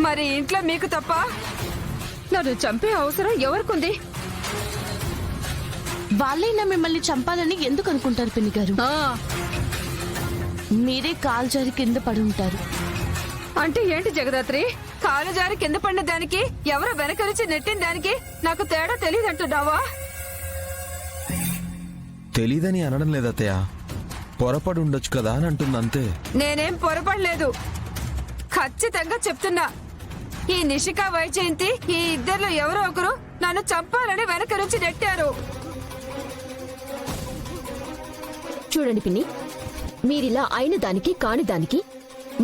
మరి ఇంట్లో మీకు తప్ప నన్ను చంపే అవసరం ఎవరికుంది? వాళ్ళైనా మిమ్మల్ని చంపాలని ఎందుకు అనుకుంటారు పిన్ని గారు? మీరే కాలు జారి కింద పడి ఉంటారు. అంటే ఏంటి జగదాత్రి? కాలు జారి కింద పడిన దానికి, ఎవరు వెనక నుంచి నెట్టిన దానికి నాకు తేడా తెలియదంటున్నావా? తెలీదని అనడం లేదత్తయ్య, పొరపడి ఉండొచ్చు కదా అని అంటుంది అంతే. నేనేం పొరపడలేదు, ఖచ్చితంగా చెప్తున్నా. ఈ నిషిక వైజయంతి ఈ ఇద్దరిలో ఎవరో ఒకరు నన్ను చంపాలని వెనక నుంచి నెట్టారు. చూడండి పిన్ని, మీరిలా అయిన దానికి కాని దానికి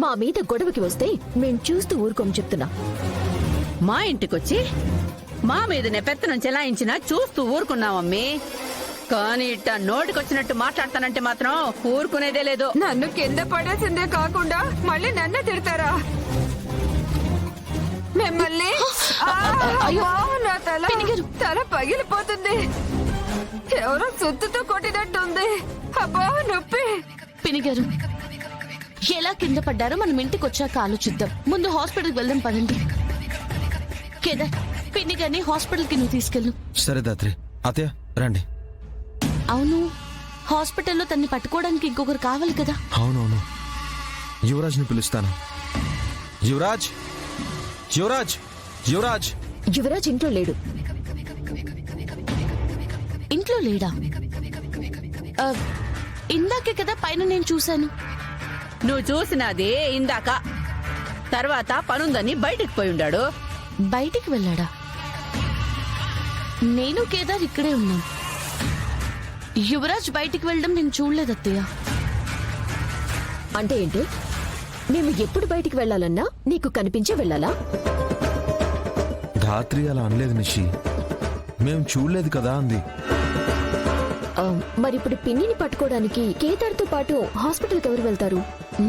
మా మీద గొడవకి వస్తే మేం చూస్తూ ఊరుకోం చెప్తున్నా. మా ఇంటికొచ్చి మా మీదనే పెత్తనం చెలాయించినా చూస్తూ ఊరుకున్నామమ్మీ. కానీ ఇట్ట నోటికొచ్చినట్టు మాట్లాడతానంటే మాత్రం ఊరుకునేదే లేదు. నన్ను కింద పడేసిందే కాకుండా మళ్ళీ నన్నే తిడతారా? మిమ్మల్ని నా తల పగిలిపోతుంది. ఎవరో సుత్తుతో కొట్టినట్టుంది. అబ్బా నొప్పి. పిన్ని గారు, ఎలా కింద పడ్డారో మనం ఇంటికి వచ్చాక ఆలోచిద్దాం. ముందు హాస్పిటల్కి వెళ్దాం పదండి. కేదార్, పిన్ని గారిని హాస్పిటల్కి నువ్వు తీసుకెళ్ళు. సరే దాత్రి. అత్తయ్య రండి. అవును, హాస్పిటల్లో తన్ని పట్టుకోవడానికి ఇంకొకరు కావాలి కదా? అవునవును, యువరాజ్ ని పిలుస్తాను. యువరాజ్, యువరాజ్, యువరాజ్. యువరాజ్ ఇంట్లో లేడు. ఇంట్లో లేడా? ఇందాకే కదా పైన నేను చూశాను. నువ్వు చూసినది ఇందాక. తర్వాత పనుందని బయటికి పోయి ఉండాడు. బయటికి వెళ్ళాడా? నేను కేదార్ ఇక్కడే ఉన్నాం. యువరాజ్ బయటికి వెళ్ళడం నేను చూడలేదు అత్తయ్య. అంటే ఏంటి? మేము ఎప్పుడు బయటికి వెళ్లాలన్నా నీకు కనిపించే వెళ్ళాలా? ధాత్రి అలా అనలేదు నిషి, మేం చూడలేదు కదా అంది. మరిప్పుడు పిన్నిని పట్టుకోవడానికి కేదార్తో పాటు హాస్పిటల్కి ఎవరు వెళ్తారు?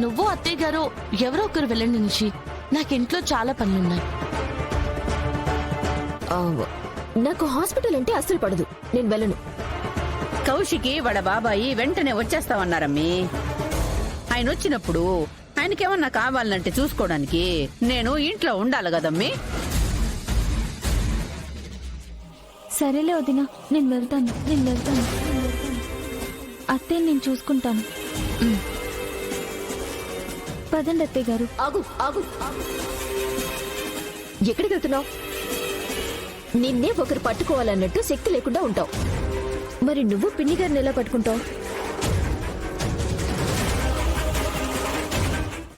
నువ్వు అత్తయ్య గారు ఎవరో ఒకరు వెళ్ళండి నిషి. నాకింట్లో చాలా పనులున్నాయి. నాకు హాస్పిటల్ అంటే అస్సలు పడదు, నేను వెళ్ళను. కౌశికి వాడ బాబాయి వెంటనే వచ్చేస్తామన్నారమ్మీ. ఆయన వచ్చినప్పుడు ఆయనకేమన్నా కావాలంటే చూసుకోవడానికి నేను ఇంట్లో ఉండాలి కదమ్మీ. సరేలే వదినా, నేను వెళ్తాను. అత్తయ్య నేను చూసుకుంటాను. పదండి అత్తయ్య గారు. ఆగు ఆగు, ఎక్కడికి వెళ్తున్నావు? నిన్నే ఒకరు పట్టుకోవాలన్నట్టు శక్తి లేకుండా ఉంటావు. మరి నువ్వు పిన్ని గారిని ఎలా పట్టుకుంటావు?